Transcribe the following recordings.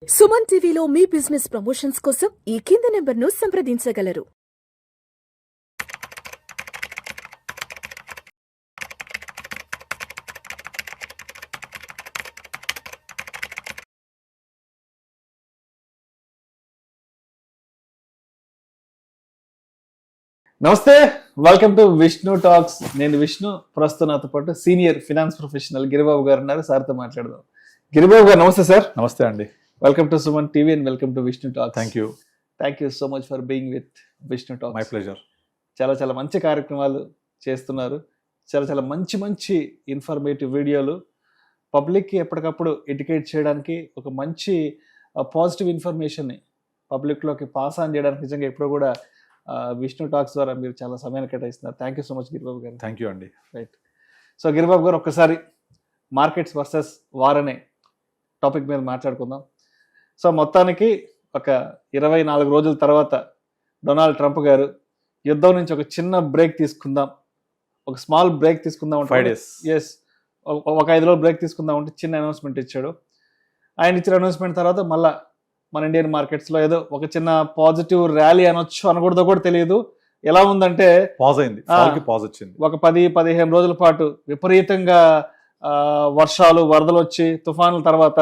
సుమన్ టీవీలో మీ business promotions కోసం ఈ కింది నెంబర్ను సంప్రదించగలరు. నమస్తే, వెల్కమ్ టు విష్ణు టాక్స్. నేను విష్ణు. ప్రస్తుతం నాతో పాటు సీనియర్ ఫినాన్స్ ప్రొఫెషనల్ గిరిబాబు గారు ఉన్నారు. సార్తో మాట్లాడదాం. గిరిబాబు గారు నమస్తే సార్. నమస్తే అండి. Welcome to Suman TV and welcome to Vishnu talks. Thank you so much for being with Vishnu talks. My pleasure. చాలా మంచి కార్యక్రమాలు చేస్తున్నారు. చాలా మంచి ఇన్ఫర్మేటివ్ వీడియోలు పబ్లిక్కి ఎప్పటికప్పుడు ఎడ్యుకేట్ చేయడానికి, ఒక మంచి పాజిటివ్ ఇన్ఫర్మేషన్ని పబ్లిక్లోకి పాస్ ఆన్ చేయడానికి నిజంగా ఎప్పుడు కూడా విష్ణు టాక్స్ ద్వారా మీరు చాలా సమయాన్ని కేటాయిస్తున్నారు. Thank you so much Giribabu garu. Thank you అండి. రైట్. సో గిరిబాబు గారు, ఒక్కసారి మార్కెట్స్ వర్సెస్ వార్ అనే టాపిక్ మీద మాట్లాడుకుందాం. సో మొత్తానికి ఒక 24 రోజుల తర్వాత డొనాల్డ్ ట్రంప్ గారు యుద్ధం నుంచి ఒక చిన్న బ్రేక్ తీసుకుందాం, ఒక స్మాల్ బ్రేక్ తీసుకుందాం, 5 days. ఎస్, ఒక 5 రోజులు బ్రేక్ తీసుకుందాం అంటే చిన్న అనౌన్స్మెంట్ ఇచ్చాడు. ఆయన ఇచ్చిన అనౌన్స్మెంట్ తర్వాత మళ్ళీ మన ఇండియన్ మార్కెట్స్లో ఏదో ఒక చిన్న పాజిటివ్ ర్యాలీ అనొచ్చు అనకూడదో కూడా తెలియదు. ఎలా ఉందంటే పాజ్ అయింది, పాజ్ వచ్చింది. ఒక 10-15 రోజుల పాటు విపరీతంగా వర్షాలు, వరదలు వచ్చి తుఫానుల తర్వాత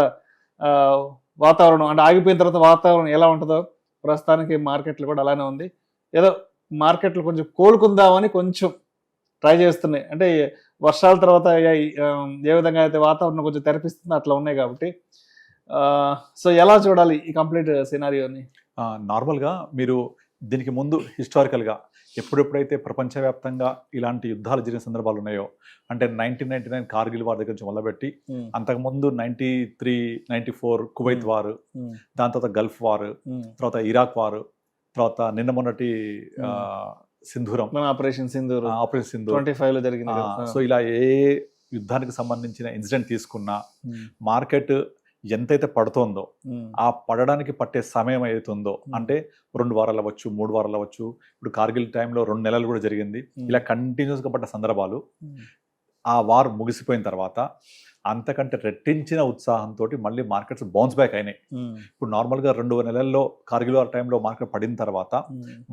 వాతావరణం అంటే ఆగిపోయిన తర్వాత వాతావరణం ఎలా ఉంటుందో ప్రస్తుతానికి మార్కెట్లు కూడా అలానే ఉంది. ఏదో మార్కెట్లు కొంచెం కోలుకుందామని కొంచెం ట్రై చేస్తున్నాయి. అంటే వర్షాల తర్వాత ఏ విధంగా అయితే వాతావరణం కొంచెం తెరపిస్తుందో అట్లా ఉన్నాయి కాబట్టి. సో ఎలా చూడాలి ఈ కంప్లీట్ సినారియోని? నార్మల్గా మీరు దీనికి ముందు హిస్టారికల్గా ఎప్పుడెప్పుడైతే ప్రపంచవ్యాప్తంగా ఇలాంటి యుద్ధాలు జరిగిన సందర్భాలు ఉన్నాయో, అంటే 1999 కార్గిల్ వార్ దగ్గర నుంచి మొదలుపెట్టి అంతకుముందు 93-94 కువైత్ వార్, దాని తర్వాత గల్ఫ్ వార్, తర్వాత ఇరాక్ వార్, తర్వాత నిన్న మొన్నటి సింధూరం, ఆపరేషన్ సింధూర్ 25లో జరిగింది. సో ఇలా ఏ యుద్ధానికి సంబంధించిన ఇన్సిడెంట్ తీసుకున్నా మార్కెట్ ఎంతైతే పడుతోందో ఆ పడడానికి పట్టే సమయం అవుతుందో, అంటే 2 వారాలు అవ్వచ్చు, 3 వారాలు అవ్వచ్చు, ఇప్పుడు కార్గిల్ టైంలో 2 నెలలు కూడా జరిగింది. ఇలా కంటిన్యూస్గా పడ్డ సందర్భాలు ఆ వార్ ముగిసిపోయిన తర్వాత అంతకంటే రెట్టించిన ఉత్సాహంతో మళ్ళీ మార్కెట్స్ బౌన్స్ బ్యాక్ అయినాయి. ఇప్పుడు నార్మల్గా 2 నెలల్లో కార్గిల్ వార్ టైంలో మార్కెట్ పడిన తర్వాత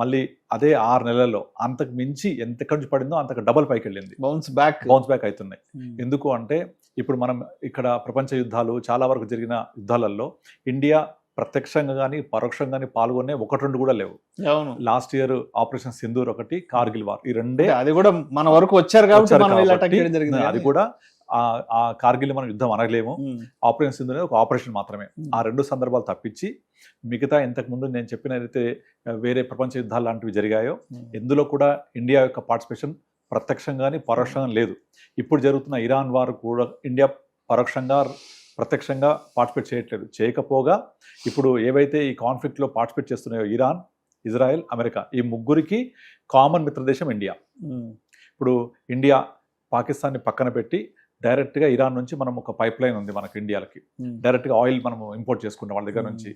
మళ్ళీ అదే 6 నెలల్లో అంతకు మించి ఎంతక్కడి నుంచి పడిందో అంతకు డబల్ పైకి వెళ్ళింది. బౌన్స్ బ్యాక్ అవుతున్నాయి. ఎందుకు అంటే ఇప్పుడు మనం ఇక్కడ ప్రపంచ యుద్ధాలు చాలా వరకు జరిగిన యుద్ధాలలో ఇండియా ప్రత్యక్షంగా కానీ పరోక్షంగా కానీ పాల్గొనే 1-2 కూడా లేవు. లాస్ట్ ఇయర్ ఆపరేషన్ సింధూర్ ఒకటి, కార్గిల్ వార్, ఈ రెండే. అది కూడా మన వరకు వచ్చారు కాబట్టి అది కూడా ఆ కార్గిల్ మనం యుద్ధం అనలేము. ఆపరేషన్ సింధూర్ అనేది ఒక ఆపరేషన్ మాత్రమే. ఆ 2 సందర్భాలు తప్పించి మిగతా ఇంతకుముందు నేను చెప్పినదైతే వేరే ప్రపంచ యుద్ధాలు లాంటివి జరిగాయో ఇందులో కూడా ఇండియా యొక్క పార్టిసిపేషన్ ప్రత్యక్షంగా కానీ పరోక్షంగా లేదు. ఇప్పుడు జరుగుతున్న ఇరాన్ వార్ కూడా ఇండియా పరోక్షంగా ప్రత్యక్షంగా పార్టిసిపేట్ చేయట్లేదు. చేయకపోగా ఇప్పుడు ఏవైతే ఈ కాన్ఫ్లిక్ట్లో పార్టిసిపేట్ చేస్తున్నాయో ఇరాన్, ఇజ్రాయెల్, అమెరికా, ఈ ముగ్గురికి కామన్ మిత్రదేశం ఇండియా. ఇప్పుడు ఇండియా పాకిస్తాన్ని పక్కన పెట్టి డైరెక్ట్గా ఇరాన్ నుంచి మనం ఒక పైప్ లైన్ ఉంది మనకు ఇండియాకి, డైరెక్ట్గా ఆయిల్ మనం ఇంపోర్ట్ చేసుకుంటాం వాళ్ళ దగ్గర నుంచి.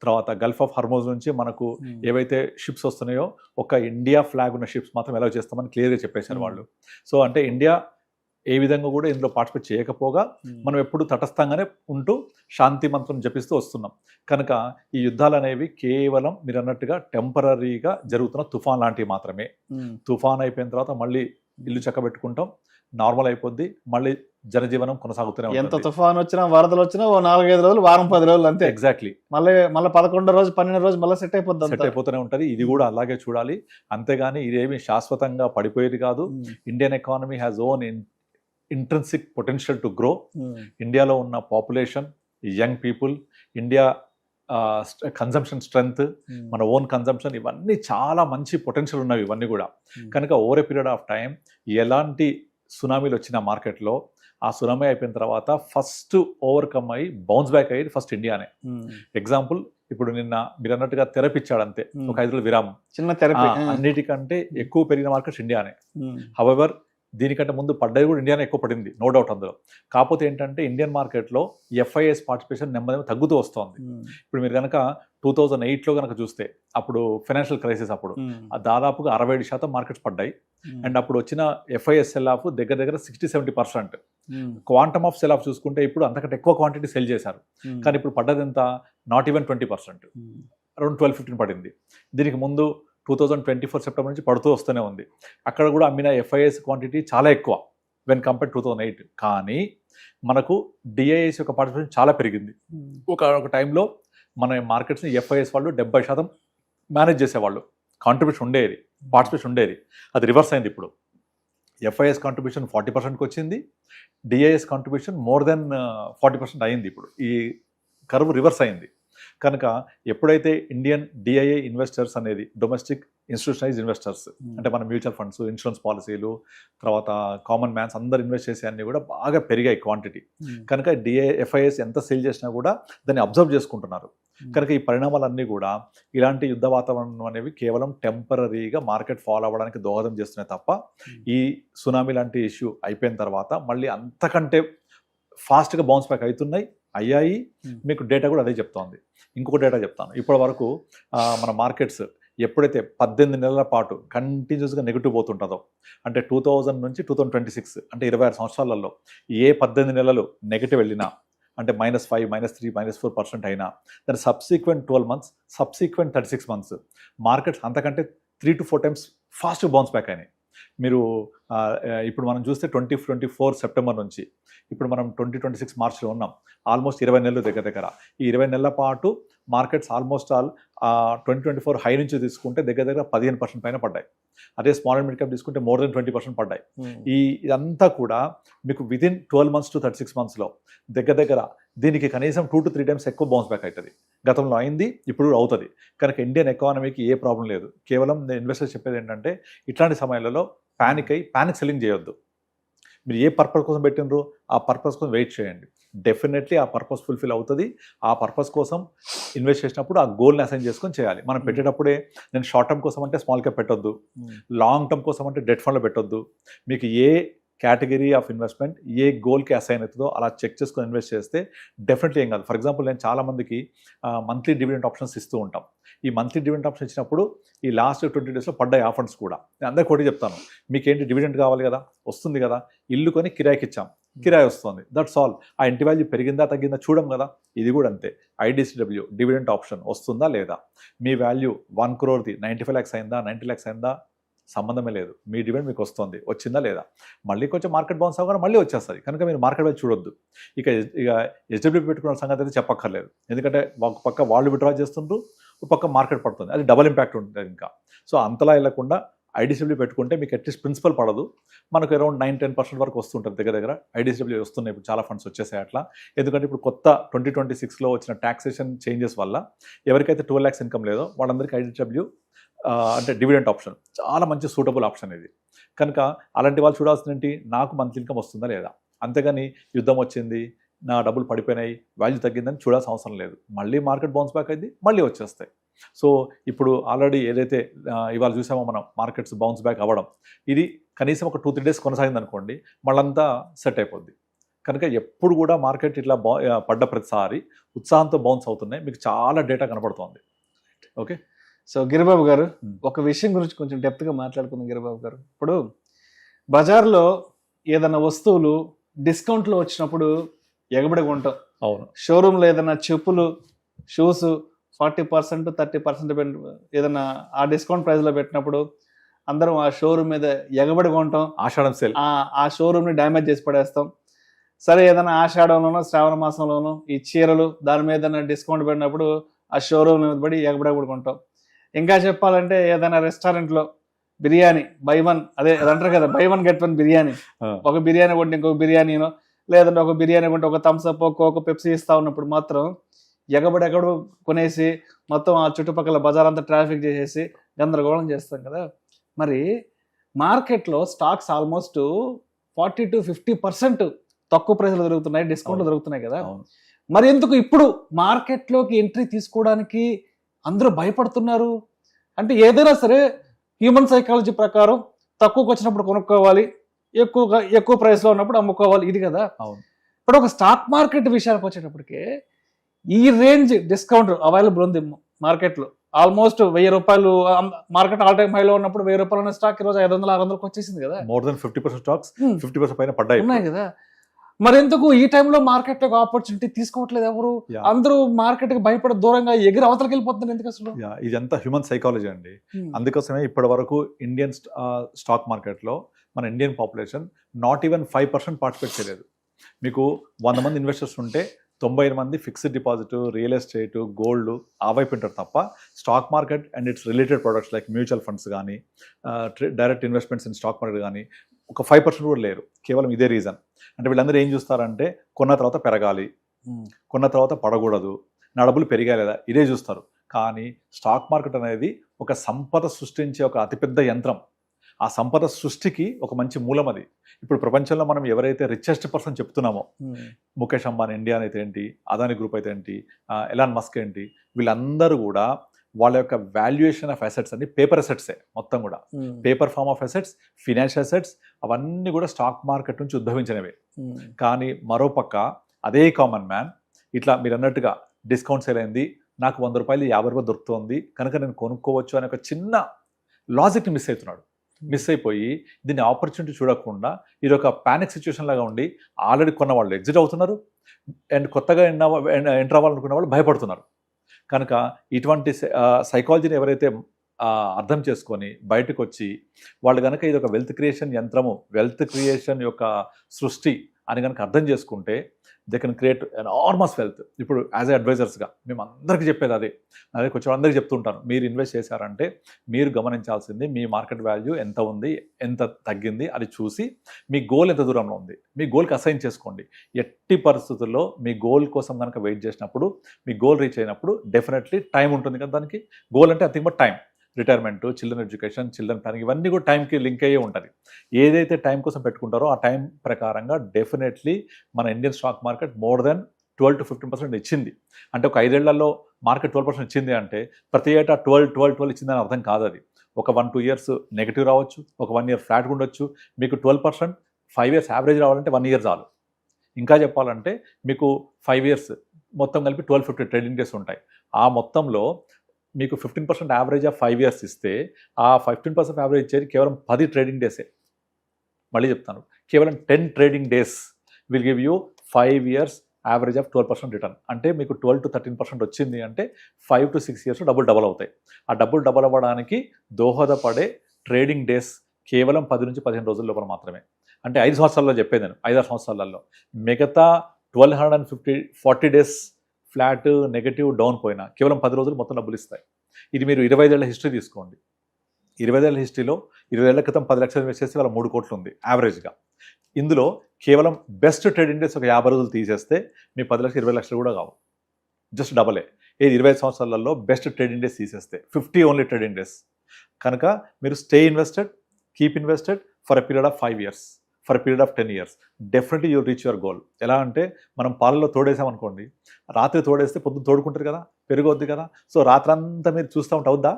తర్వాత గల్ఫ్ ఆఫ్ హర్మోజ్ నుంచి మనకు ఏవైతే షిప్స్ వస్తున్నాయో ఒక ఇండియా ఫ్లాగ్ ఉన్న షిప్స్ మాత్రం ఎలా చేస్తామని క్లియర్గా చెప్పేశారు వాళ్ళు. సో అంటే ఇండియా ఏ విధంగా కూడా ఇందులో పార్టిసిపేట్ చేయకపోగా మనం ఎప్పుడు తటస్థంగానే ఉంటూ శాంతి మంత్రం జపిస్తూ వస్తున్నాం. కనుక ఈ యుద్ధాలు అనేవి కేవలం మీరు అన్నట్టుగా టెంపరీగా జరుగుతున్న తుఫాన్ లాంటివి మాత్రమే. తుఫాన్ అయిపోయిన తర్వాత మళ్ళీ ఇల్లు చక్కబెట్టుకుంటాం, నార్మల్ అయిపోద్ది, మళ్ళీ జనజీవనం కొనసాగుతూనే ఉంటుంది. ఎంత తుఫాన్ వచ్చినా వరదలు వచ్చినా 4-5 రోజులు, వారం 10 రోజులు అంతే. ఎగ్జాక్ట్లీ. మళ్ళీ 11వ రోజు 12వ రోజు మళ్ళీ సెట్ అయిపోతూనే ఉంటుంది. ఇది కూడా అలాగే చూడాలి. అంతేగాని ఇదేమి శాశ్వతంగా పడిపోయేది కాదు. Indian economy has own intrinsic potential to grow. ఇండియాలో ఉన్న population, young people, India consumption strength, మన ఓన్ కన్జంప్షన్, ఇవన్నీ చాలా మంచి పొటెన్షియల్ ఉన్నవి ఇవన్నీ కూడా. కనుక over a period of time ఎలాంటి సునామీలు వచ్చిన మార్కెట్లో ఆ సునామీ అయిపోయిన తర్వాత ఫస్ట్ ఓవర్కమ్ అయ్యి బౌన్స్ బ్యాక్ అయ్యేది ఫస్ట్ ఇండియానే. ఎగ్జాంపుల్, ఇప్పుడు నిన్న మీరు అన్నట్టుగా థెరపీ ఇచ్చాడు అంతే, ఒక 5 రోజుల విరామం, చిన్న థెరపీ. అన్నిటికంటే ఎక్కువ పెరిగిన మార్కెట్స్ ఇండియానే. హవెవర్ దీనికంటే ముందు పడ్డది కూడా ఇండియానే ఎక్కువ పడింది, నో డౌట్ అందులో. కాకపోతే ఏంటంటే ఇండియన్ మార్కెట్లో FIIs పార్టిసిపేషన్ నెమ్మది తగ్గుతూ వస్తుంది. ఇప్పుడు మీరు కనుక 2008లో కనుక చూస్తే, అప్పుడు ఫైనాన్షియల్ క్రైసిస్ అప్పుడు దాదాపుగా 67% మార్కెట్స్ పడ్డాయి. అండ్ అప్పుడు వచ్చిన ఎఫ్ఐఎస్ సెల్ ఆఫ్ దగ్గర దగ్గర 60-70%. క్వాంటమ్ ఆఫ్ సెల్ ఆఫ్ చూసుకుంటే ఇప్పుడు అంతకంటే ఎక్కువ క్వాంటిటీ సెల్ చేశారు. కానీ ఇప్పుడు పడ్డది ఎంత, నాట్ ఈవెన్ 20%, అరౌండ్ 12-15 పడింది. దీనికి ముందు 2024 సెప్టెంబర్ నుంచి పడుతూ వస్తూనే ఉంది. అక్కడ కూడా అమ్మిన ఎఫ్ఐఎస్ క్వాంటిటీ చాలా ఎక్కువ వెన్ కంపేర్ 2008. కానీ మనకు డిఐఎస్ యొక్క పార్టిసిపేషన్ చాలా పెరిగింది. ఒక టైంలో మన మార్కెట్స్ని ఎఫ్ఐఎస్ వాళ్ళు 70% మేనేజ్ చేసేవాళ్ళు, కాంట్రిబ్యూషన్ ఉండేది, పార్టిసిపేషన్ ఉండేది. అది రివర్స్ అయింది. ఇప్పుడు ఎఫ్ఐఎస్ కాంట్రిబ్యూషన్ 40%కి వచ్చింది, డిఐఎస్ కాంట్రిబ్యూషన్ మోర్ దెన్ 40% అయింది. ఇప్పుడు ఈ కర్వ్ రివర్స్ అయింది. కనుక ఎప్పుడైతే ఇండియన్ డిఐఏ ఇన్వెస్టర్స్ అనేది డొమెస్టిక్ ఇన్స్టిట్యూషనలైజ్ ఇన్వెస్టర్స్ అంటే మన మ్యూచువల్ ఫండ్స్, ఇన్సూరెన్స్ పాలసీలు, తర్వాత కామన్ మ్యాన్స్ అందరు ఇన్వెస్ట్ చేసే అన్నీ కూడా బాగా పెరిగాయి క్వాంటిటీ. కనుక ఎఫ్ఐఎస్ ఎంత సేల్ చేసినా కూడా దాన్ని అబ్జర్వ్ చేసుకుంటున్నారు. కనుక ఈ పరిణామాలన్నీ కూడా ఇలాంటి యుద్ధ వాతావరణం అనేవి కేవలం టెంపరీగా మార్కెట్ ఫాలో అవ్వడానికి దోహదం చేస్తున్నాయి తప్ప ఈ సునామీ లాంటి ఇష్యూ అయిపోయిన తర్వాత మళ్ళీ అంతకంటే ఫాస్ట్గా బౌన్స్ బ్యాక్ అయ్యాయి. మీకు డేటా కూడా అదే చెప్తోంది. ఇంకొక డేటా చెప్తాను. ఇప్పటి వరకు మన మార్కెట్స్ ఎప్పుడైతే 18 నెలల పాటు కంటిన్యూస్గా నెగిటివ్ పోతుంటుందో, అంటే 2000 నుంచి 2026 అంటే 26 సంవత్సరాలలో ఏ 18 నెలలు నెగిటివ్ వెళ్ళినా, అంటే -5, -3, -4% అయినా, దాని subsequent 12 months, subsequent 36 months markets అంతకంటే 3 to 4 times fast bounce back అయినాయి. మీరు ఇప్పుడు మనం చూస్తే 2024 సెప్టెంబర్ నుంచి ఇప్పుడు మనం 2026 మార్చ్లో ఉన్నాం. ఆల్మోస్ట్ 20 నెలలు దగ్గర. ఈ 20 నెలల పాటు మార్కెట్స్ ఆల్మోస్ట్ 2024 హై నుంచి తీసుకుంటే దగ్గర 15% పైన పడ్డాయి. అదే స్మాల్ అండ్ మిడ్ క్యాప్ తీసుకుంటే మోర్ దెన్ 20% పడ్డాయి. ఇదంతా కూడా మీకు విదిన్ 12 months to 36 monthsలో దగ్గర దీనికి కనీసం 2 to 3 times ఎక్కువ బౌన్స్ బ్యాక్ అవుతుంది. గతంలో అయింది, ఇప్పుడు అవుతుంది. కనుక ఇండియన్ ఎకానమీకి ఏ ప్రాబ్లం లేదు. కేవలం నేను ఇన్వెస్టర్స్ చెప్పేది ఏంటంటే ఇట్లాంటి సమయాలలో ప్యానిక్ సెల్లింగ్ చేయొద్దు. మీరు ఏ పర్పస్ కోసం పెట్టినరో ఆ పర్పస్ కోసం వెయిట్ చేయండి. డెఫినెట్లీ ఆ పర్పస్ ఫుల్ఫిల్ అవుతుంది. ఆ పర్పస్ కోసం ఇన్వెస్ట్ చేసినప్పుడు ఆ గోల్ని అసైన్ చేసుకొని చేయాలి. మనం పెట్టేటప్పుడే నేను షార్ట్ టర్మ్ కోసం అంటే స్మాల్ క్యాప్ పెట్టొద్దు, లాంగ్ టర్మ్ కోసం అంటే డెట్ ఫండ్లో పెట్టొద్దు. మీకు ఏ కేటగిరీ ఆఫ్ ఇన్వెస్ట్మెంట్ ఏ గోల్కి అసైన్ అవుతుందో అలా చెక్ చేసుకొని ఇన్వెస్ట్ చేస్తే డెఫినెట్లీ ఏం కాదు. ఫర్ ఎగ్జాంపుల్ నేను చాలామందికి మంత్లీ డివిడెంట్ ఆప్షన్స్ ఇస్తూ ఉంటాం. ఈ మంత్లీ డివిడెంట్ ఆప్షన్ ఇచ్చినప్పుడు ఈ లాస్ట్ 20 daysలో పడ్డాయి ఆ ఫండ్స్ కూడా. నేను అందరికీ ఒకటి చెప్తాను, మీకేంటి డివిడెంట్ కావాలి కదా, వస్తుంది కదా, ఇల్లు కొని కిరాయికి ఇచ్చాం, కిరాయి వస్తుంది, దట్స్ ఆల్. ఆ ఇంటి వాల్యూ పెరిగిందా తగ్గిందా చూడం కదా. ఇది కూడా అంతే. IDCW డివిడెంట్ ఆప్షన్ వస్తుందా లేదా, మీ వాల్యూ 1 crore 95 lakhs అయిందా, 90 lakhs అయిందా, సంబంధమే లేదు. మీ డివిడెండ్ మీకు వచ్చిందా లేదా, మళ్ళీ కొంచెం మార్కెట్ బౌన్స్ అవ్వగానే మళ్ళీ వచ్చేస్తుంది. కనుక మీరు మార్కెట్ వైపు చూడొద్దు. ఇక SWP పెట్టుకున్న సంగతి అయితే చెప్పక్కర్లేదు. ఎందుకంటే ఒక పక్క వాళ్ళు విత్డ్రా చేస్తుండ్రు, ఒక పక్క మార్కెట్ పడుతుంది, అది డబల్ ఇంపాక్ట్ ఉంటుంది ఇంకా. సో అంతలా వెళ్ళకుండా IDCW పెట్టుకుంటే మీకు అట్లీస్ట్ ప్రిన్సిపల్ పడదు. మనకు అరౌండ్ 9-10% వరకు వస్తుంటుంది దగ్గర. IDCW వస్తున్నాయి ఇప్పుడు, చాలా ఫండ్స్ వచ్చేసాయి అట్లా. ఎందుకంటే ఇప్పుడు కొత్త 2026లో వచ్చిన టాక్సేషన్ చేంజెస్ వల్ల ఎవరికైతే 12 lakhs ఇన్కమ్ లేదో వాళ్ళందరికీ IDCW అంటే డివిడెంట్ ఆప్షన్ చాలా మంచి సూటబుల్ ఆప్షన్ ఇది. కనుక అలాంటి వాళ్ళు చూడాల్సిన ఏంటి, నాకు మంత్లీ ఇన్కమ్ వస్తుందా లేదా. అంతేగాని యుద్ధం వచ్చింది, నా డబ్బులు పడిపోయినాయి, వాల్యూ తగ్గిందని చూడాల్సిన అవసరం లేదు. మళ్ళీ మార్కెట్ బౌన్స్ బ్యాక్ అయింది, మళ్ళీ వచ్చేస్తాయి. సో ఇప్పుడు ఆల్రెడీ ఏదైతే ఇవాళ చూసామో మనం మార్కెట్స్ బౌన్స్ బ్యాక్ అవ్వడం, ఇది కనీసం ఒక 2-3 days కొనసాగింది అనుకోండి, మళ్ళంతా సెట్ అయిపోద్ది. కనుక ఎప్పుడు కూడా మార్కెట్ ఇట్లా పడ్డ ప్రతిసారి ఉత్సాహంతో బౌన్స్ అవుతున్నాయి. మీకు చాలా డేటా కనపడుతోంది. ఓకే. సో గిరిబాబు గారు, ఒక విషయం గురించి కొంచెం డెప్త్గా మాట్లాడుకుందాం. గిరిబాబు గారు, ఇప్పుడు బజార్లో ఏదైనా వస్తువులు డిస్కౌంట్లో వచ్చినప్పుడు ఎగబడి కొంటాం. అవును. షోరూంలో ఏదైనా చెప్పులు, షూస్ 40%, 30% ఏదైనా ఆ డిస్కౌంట్ ప్రైస్లో పెట్టినప్పుడు అందరం ఆ షోరూమ్ మీద ఎగబడి కొంటాం. ఆషాఢం సేల్, ఆ షోరూమ్ని డ్యామేజ్ చేసి పడేస్తాం. సరే, ఏదైనా ఆషాఢంలోనో శ్రావణ మాసంలోనో ఈ చీరలు దాని మీద డిస్కౌంట్ పెట్టినప్పుడు ఆ షోరూమ్ మీద పడి ఎగబడి కొంటాం. ఇంకా చెప్పాలంటే ఏదైనా రెస్టారెంట్లో బిర్యానీ అదే అంటారు కదా, by one get one biryani. ఒక బిర్యానీ కొంటే ఇంకొక బిర్యానీనో, లేదంటే ఒక బిర్యానీ కొంటే ఒక థమ్స్అప్, కోక్, పెప్సీ ఇస్తా ఉన్నప్పుడు మాత్రం ఎగబడి కొనేసి మొత్తం ఆ చుట్టుపక్కల బజార్ అంతా ట్రాఫిక్ చేసేసి గందరగోళం చేస్తాం కదా. మరి మార్కెట్లో స్టాక్స్ ఆల్మోస్ట్ 40 to 50% తక్కువ ప్రైస్లో దొరుకుతున్నాయి, డిస్కౌంట్లో దొరుకుతున్నాయి కదా. మరి ఎందుకు ఇప్పుడు మార్కెట్లోకి ఎంట్రీ తీసుకోవడానికి అందరూ భయపడుతున్నారు? అంటే ఏదైనా సరే హ్యూమన్ సైకాలజీ ప్రకారం తక్కువకి వచ్చినప్పుడు కొనుక్కోవాలి, ఎక్కువ ప్రైస్లో ఉన్నప్పుడు అమ్ముకోవాలి, ఇది కదా. ఇప్పుడు ఒక స్టాక్ మార్కెట్ విషయానికి వచ్చేటప్పటికే ఈ రేంజ్ డిస్కౌంట్ అవైలబుల్ ఉంది మార్కెట్లో. ఆల్మోస్ట్ 1000 రూపాయలు మార్కెట్ ఆల్ టైమ్ హైలో ఉన్నప్పుడు 1000 రూపాయలు ఉన్న స్టాక్ ఈరోజు 500 600కి వచ్చేసింది కదా. మోర్ దెన్ 50% స్టాక్స్ 50% పైన పడ్డాయి ఉన్నాయి కదా. మరి ఎందుకు ఈ టైంలో మార్కెట్ లో ఆపర్చునిటీ తీసుకోవట్లేదు ఎవరు? అందరూ మార్కెట్ కి భయపడి దూరంగా ఎగిరి అవతలకి వెళ్ళిపోతున్నారు ఎందుకు అసలు? ఇదంతా హ్యూమన్ సైకాలజీ అండి. అందుకోసమే ఇప్పటి వరకు ఇండియన్ స్టాక్ మార్కెట్ లో మన Indian population not even 5% participate చేయలేదు. మీకు 100 మంది ఇన్వెస్టర్స్ ఉంటే 90 మంది fixed deposit, real estate, gold ఆ వైపు ఉంటారు తప్ప stock market and its related products like mutual funds కానీ direct investments in stock market కానీ ఒక 5% కూడా లేరు. కేవలం ఇదే రీజన్. అంటే వీళ్ళందరూ ఏం చూస్తారంటే కొన్న తర్వాత పెరగాలి, కొన్న తర్వాత పడకూడదు, నా డబ్బులు పెరిగాయి లేదా ఇదే చూస్తారు. కానీ స్టాక్ మార్కెట్ అనేది ఒక సంపద సృష్టించే ఒక అతిపెద్ద యంత్రం. ఆ సంపద సృష్టికి ఒక మంచి మూలం అది. ఇప్పుడు ప్రపంచంలో మనం ఎవరైతే రిచెస్ట్ పర్సన్ చెప్తున్నామో, ముఖేష్ అంబానీ ఇండియా అయితే ఏంటి, అదాని గ్రూప్ అయితే ఏంటి, ఎలాన్ మస్క్ ఏంటి, వీళ్ళందరూ కూడా వాళ్ళ యొక్క వాల్యుయేషన్ ఆఫ్ అసెట్స్ అన్ని పేపర్ అసెట్సే మొత్తం కూడా. Paper form of assets, financial assets అవన్నీ కూడా స్టాక్ మార్కెట్ నుంచి ఉద్భవించినవే. కానీ మరోపక్క అదే కామన్ మ్యాన్ ఇట్లా మీరు అన్నట్టుగా డిస్కౌంట్ సేల్ అయింది, నాకు 100 రూపాయలు 50 రూపాయలు దొరుకుతుంది కనుక నేను కొనుక్కోవచ్చు అనే ఒక చిన్న లాజిక్ని మిస్ అవుతున్నాడు. మిస్ అయిపోయి దీన్ని ఆపర్చునిటీ చూడకుండా ఇది ఒక పానిక్ సిచ్యువేషన్ లాగా ఉండి ఆల్రెడీ కొన్న వాళ్ళు ఎగ్జిట్ అవుతున్నారు అండ్ కొత్తగా ఎంటర్ అవ్వాలనుకున్న వాళ్ళు భయపడుతున్నారు. కనుక ఇటువంటి సైకాలజీని ఎవరైతే అర్థం చేసుకొని బయటకు వచ్చి వాళ్ళు కనుక ఇది ఒక వెల్త్ క్రియేషన్ యంత్రము, వెల్త్ క్రియేషన్ యొక్క సృష్టి అని కనుక అర్థం చేసుకుంటే they can create enormous wealth. ఇప్పుడు యాజ్ ఏ అడ్వైజర్స్గా మేము అందరికీ చెప్పేది అదే కొంచెం అందరికీ చెప్తుంటాను, మీరు ఇన్వెస్ట్ చేశారంటే మీరు గమనించాల్సింది మీ మార్కెట్ వాల్యూ ఎంత ఉంది, ఎంత తగ్గింది అది చూసి మీ గోల్ ఎంత దూరంలో ఉంది, మీ గోల్కి అసైన్ చేసుకోండి. ఎట్టి పరిస్థితుల్లో మీ గోల్ కోసం కనుక వెయిట్ చేసినప్పుడు, మీ గోల్ రీచ్ అయినప్పుడు డెఫినెట్లీ టైం ఉంటుంది కదా దానికి. గోల్ అంటే nothing but time. Retirement, children education, children planning ఇవన్నీ కూడా టైంకి లింక్ అయ్యే ఉంటుంది. ఏదైతే టైం కోసం పెట్టుకుంటారో ఆ టైం ప్రకారంగా డెఫినెట్లీ మన Indian stock market more than 12 to 15% ఇచ్చింది. అంటే ఒక 5 ఏళ్లలో మార్కెట్ 12% ఇచ్చింది అంటే ప్రతి ఏటా 12 ఇచ్చిందని అర్థం కాదు. అది ఒక 1-2 ఇయర్స్ నెగిటివ్ రావచ్చు, ఒక 1 ఇయర్ ఫ్లాట్గా ఉండొచ్చు. మీకు 12% 5 ఇయర్స్ యావరేజ్ రావాలంటే 1 ఇయర్ చాలు. ఇంకా చెప్పాలంటే మీకు 5 ఇయర్స్ మొత్తం కలిపి 1250 ట్రేడింగ్ డేస్ ఉంటాయి. ఆ మొత్తంలో మీకు 15% యావరేజ్ ఆఫ్ 5 ఇయర్స్ ఇస్తే ఆ 15% యావరేజ్ ఇచ్చేది కేవలం 10 ట్రేడింగ్ డేసే. మళ్ళీ చెప్తాను, కేవలం 10 trading days will give you 5 years average of 12% return. అంటే మీకు 12 to 13% వచ్చింది అంటే 5 to 6 ఇయర్స్ డబుల్ అవుతాయి. ఆ డబుల్ అవ్వడానికి దోహదపడే ట్రేడింగ్ డేస్ కేవలం 10 నుంచి 15 రోజుల లోపల మాత్రమే. అంటే 5 సంవత్సరాల్లో చెప్పేది నేను, 5-6 సంవత్సరాలలో మిగతా 1240 డేస్ ఫ్లాట్, నెగటివ్, డౌన్ పోయినా కేవలం 10 రోజులు మొత్తం డబ్బులు ఇస్తాయి. ఇది మీరు 25 ఏళ్ల హిస్టరీ తీసుకోండి. 25 ఏళ్ల హిస్టరీలో 20 ఏళ్ల క్రితం 10 లక్షలు ఇన్వెస్ట్ చేస్తే వాళ్ళ 3 కోట్లు ఉంది యావరేజ్గా. ఇందులో కేవలం బెస్ట్ ట్రేడింగ్ డేస్ ఒక 50 రోజులు తీసేస్తే మీ 10 లక్షలు 20 లక్షలు కూడా కావు, జస్ట్ డబలే. 25 సంవత్సరాలలో బెస్ట్ ట్రేడింగ్ డేస్ తీసేస్తే 50 ఓన్లీ ట్రేడింగ్ డేస్. కనుక మీరు stay invested, keep invested for a period of 5 years, for a period of 10 years definitely you reach your goal. ఎలా అంటే మనం పాలలో తోడేసామనుకోండి, రాత్రి తోడేస్తే పొద్దున్న తోడుకుంటారు కదా, పెరుగొద్ది కదా. సో రాత్రంతా మీరు చూస్తూ ఉంటే అవుద్దా?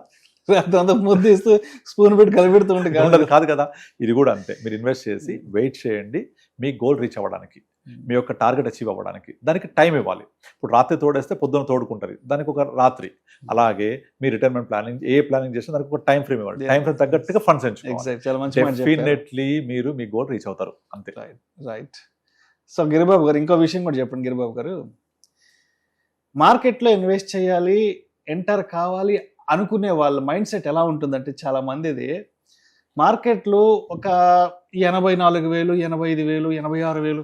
రాత్రంతా ముద్దిస్తూ స్పూన్ పెట్టి కలిపెడుతూ ఉంటే కాదు కదా. ఇది కూడా అంతే. మీరు ఇన్వెస్ట్ చేసి వెయిట్ చేయండి మీ గోల్ రీచ్ అవ్వడానికి, మీ యొక్క టార్గెట్ అచీవ్ అవ్వడానికి. దానికి టైం ఇవ్వాలి. ఇప్పుడు రాత్రి తోడేస్తే పొద్దున్న తోడుకుంటారు, దానికి ఒక రాత్రి. అలాగే మీ రిటైర్మెంట్ ప్లానింగ్ ఏ ప్లానింగ్ చేసినా దానికి ఒక టైం ఫ్రేమ్ ఇవ్వాలి. టైం ఫ్రేమ్ తగ్గట్టుగా ఫండ్స్ ఎంచుకోవాలి. డెఫినెట్లీ మీరు మీ గోల్ రీచ్ అవుతారు అంతే. రైట్. సో గిరిబాబు గారు ఇంకో విషయం కూడా చెప్పండి. గిరిబాబు గారు, మార్కెట్లో ఇన్వెస్ట్ చేయాలి, ఎంటర్ కావాలి అనుకునే వాళ్ళ మైండ్ సెట్ ఎలా ఉంటుందంటే చాలా మందిది మార్కెట్లో ఒక 84,000, 85,000, 86,000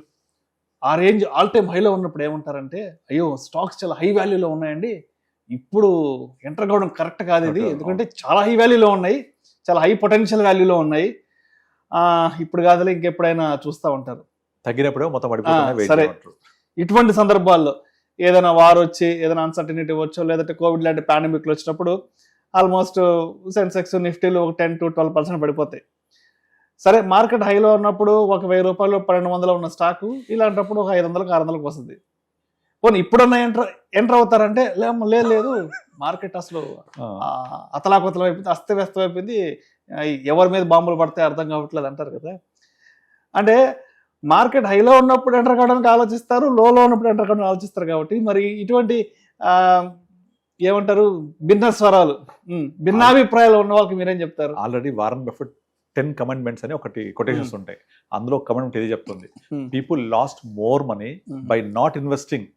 ఆ రేంజ్ ఆల్ టైమ్ హైలో ఉన్నప్పుడు ఏమంటారంటే, అయ్యో స్టాక్స్ చాలా హై వాల్యూలో ఉన్నాయండి, ఇప్పుడు ఎంటర్ కావడం కరెక్ట్ కాదు ఇది, ఎందుకంటే చాలా హై వాల్యూలో ఉన్నాయి, చాలా హై పొటెన్షియల్ వాల్యూలో ఉన్నాయి, ఇప్పుడు కాదులే ఇంకెప్పుడైనా చూస్తూ ఉంటారు. తగ్గినప్పుడే మొత్తం పడిపోతుంది. సరే, ఇటువంటి సందర్భాల్లో ఏదైనా వార్ వచ్చి, ఏదైనా అన్సర్టనిటీ వచ్చో, లేదంటే కోవిడ్ లాంటి పాండమిక్లు వచ్చినప్పుడు ఆల్మోస్ట్ సెన్సెక్స్, నిఫ్టీలు ఒక 10 to 12% పడిపోతాయి. సరే, మార్కెట్ హైలో ఉన్నప్పుడు ఒక 1000 రూపాయలు 1200 ఉన్న స్టాకు ఇలాంటప్పుడు ఒక 500కి 600కి వస్తుంది. పోనీ ఇప్పుడన్నా ఎంటర్ అవుతారంటే లేదు, మార్కెట్ అసలు అతలాకుతలం అయిపోయింది, అస్తవ్యస్తం అయిపోయింది, ఎవరి మీద బాంబులు పడితే అర్థం కావట్లేదు అంటారు కదా. అంటే మార్కెట్ హైలో ఉన్నప్పుడు ఎంటర్ కావడానికి ఆలోచిస్తారు, లోలో ఉన్నప్పుడు ఎంటర్ కావడానికి ఆలోచిస్తారు. కాబట్టి మరి ఇటువంటి ఏమంటారు భిన్న స్వరాలు, భిన్నాభిప్రాయాలు ఉన్న వాళ్ళకి మీరేం చెప్తారు? ఆల్రెడీ వారన్ బఫెట్ 10 కమెంట్మెంట్స్ అని ఒకటి కొటేషన్స్ ఉంటాయి. అందులో కమెంట్ ఇది చెప్తుంది, people last more money by not investing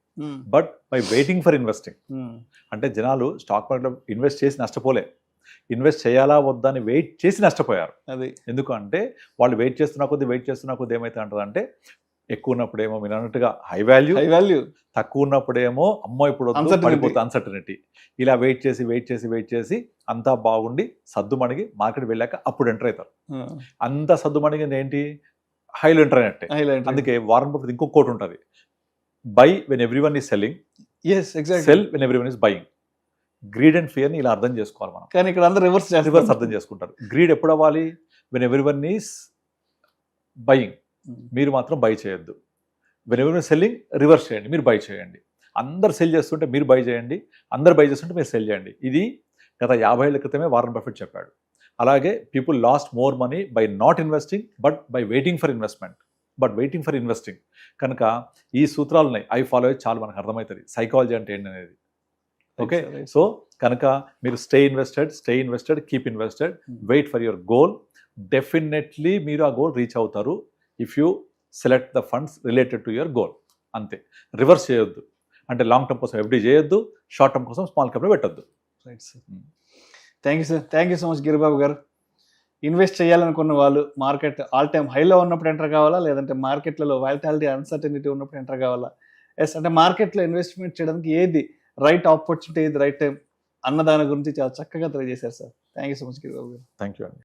but by waiting for investing. అంటే జనాలు స్టాక్ మార్కెట్లో ఇన్వెస్ట్ చేసి నష్టపోలే, ఇన్వెస్ట్ చేయాలా వద్దా అని వెయిట్ చేసి నష్టపోయారు. అది ఎందుకు అంటే వాళ్ళు వెయిట్ చేస్తున్న కొద్ది ఏమైతే అంటదంటే, ఎక్కువ ఉన్నప్పుడేమో మీరు అన్నట్టుగా హై వాల్యూ, తక్కువ ఉన్నప్పుడేమో అమ్మో ఇప్పుడు పడిపోతుంది అన్సర్టనిటీ. ఇలా వెయిట్ చేసి అంతా బాగుండి సద్దుమణిగి మార్కెట్ వెళ్ళాక అప్పుడు ఎంటర్ అవుతారు. అంత సద్దుమణిగి ఏంటి, హైలో ఎంటర్ అయినట్టే. అందుకే వారన్ బఫెట్ ఇంకొక కోట్ ఉంటుంది, by when everyone is selling, cell when everyone is buying. Greed and fear ని ఇలా అర్థం చేసుకోవాలి మనం. కానీ ఇక్కడ అందరూ రివర్స్ అర్థం చేసుకుంటారు. గ్రీడ్ ఎప్పుడు అవ్వాలి, వెన్ ఎవ్రీవన్ ఈజ్ బయింగ్, మీరు మాత్రం బై చేయొద్దు. వెన్ ఎవరి సెల్లింగ్, రివర్స్ చేయండి, మీరు బై చేయండి. అందరు సెల్ చేస్తుంటే మీరు బై చేయండి, అందరు బై చేస్తుంటే మీరు సెల్ చేయండి. ఇది గత 50 ఏళ్ల క్రితమే వారన్ బఫెట్ చెప్పాడు. అలాగే people last more money by not investing but by waiting for investing. కనుక ఈ సూత్రాలు ఉన్నాయి, అవి ఫాలో అయ్యి చాలా మనకు అర్థమవుతుంది సైకాలజీ అంటే ఏంటి అనేది. ఓకే, సో కనుక మీరు stay invested, keep invested, wait for your goal. Definitely మీరు ఆ గోల్ రీచ్ అవుతారు if you select the funds related to your goal. అంతే, రివర్స్ చేయొద్దు. అంటే లాంగ్ టర్మ్ కోసం ఎఫ్డీ చేయొద్దు, షార్ట్ టర్మ్ కోసం స్మాల్ క్యాప్లో పెట్టొద్దు. Right sir, thank you sir, thank you so much Giribabu garu. Invest చేయాలనుకున్న వాళ్ళు మార్కెట్ ఆల్ టైమ్ హైలో ఉన్నప్పుడు ఎంటర్ కావాలా, లేదంటే మార్కెట్లలో వాలటాలిటీ అన్సర్టనిటీ ఉన్నప్పుడు ఎంటర్ కావాలా? ఎస్, అంటే మార్కెట్లో ఇన్వెస్ట్మెంట్ చేయడానికి ఏది రైట్ ఆపర్చునిటీ, ఏది రైట్ టైం అన్న దాని గురించి చాలా చక్కగా తెలియజేశారు sir. Thank you so much Giribabu garu. Thank you అండి.